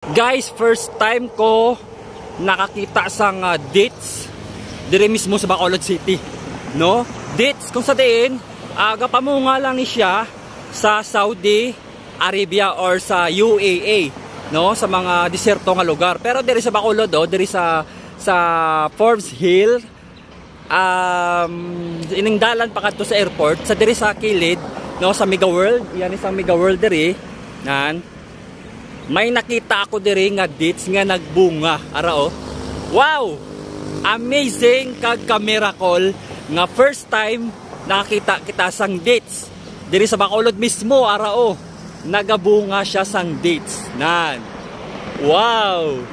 Guys, first time ko nakakita sang dates dire mismo sa Bacolod City, no? Dates kung sa diin gapamunga lang ni siya sa Saudi Arabia or sa UAE, no? Sa mga deserto nga lugar. Pero dire sa Bacolod, dire sa Forbes Hill, iningdalan pa kadto sa airport, sa dire sa kilid, no, sa Mega World. Yan isang Mega World dire. Nan may nakita ako dire nga dates nga nagbunga ara oh. Wow! Amazing kag ka-miracle nga first time nakita kita sang dates dire sa Bacolod mismo ara oh. Nagabunga siya sang dates. Nan. Wow!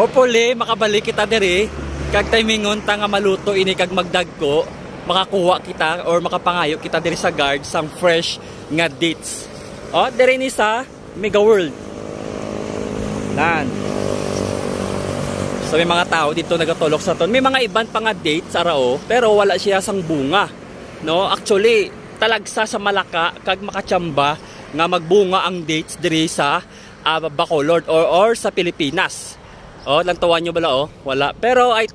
Hopefully makabalik kita dire kag timingon ta nga maluto ini kag magdagko, makakuha kita or makapangayo kita dire sa guard sang fresh nga dates. Oh, dire ni sa Mega World. Nan. So may mga tao dito nagatulok sa ton. May mga iban pa nga dates arao, pero wala siya sang bunga. No, actually talagsa sa Malacca kag Makachamba nga magbunga ang dates diri sa Bacolod or sa Pilipinas. Oh, lantawan nyo bala oh, wala. Pero ay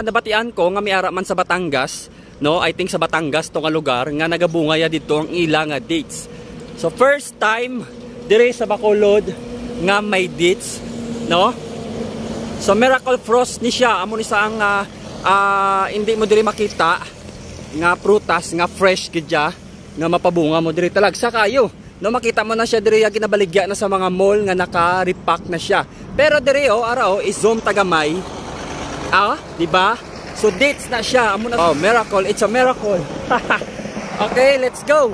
nabatian ko nga may ara man sa Batangas, no? I think sa Batangas to nga lugar nga nagabunga ya dito ang ilang nga dates. So first time dire sa Bacolod nga may dates, no? So miracle frost ni siya, amo ni sa ang hindi mo dire makita nga prutas nga fresh gidya nga mapabunga mo dire talag sa kayo. No, makita mo na siya dire ginabaligya na sa mga mall nga naka-repack na siya. Pero dire oh, ara oh, is-zoom tagamay. Di ba? So dates na siya, amo na. Oh, miracle, it's a miracle. Okay, let's go.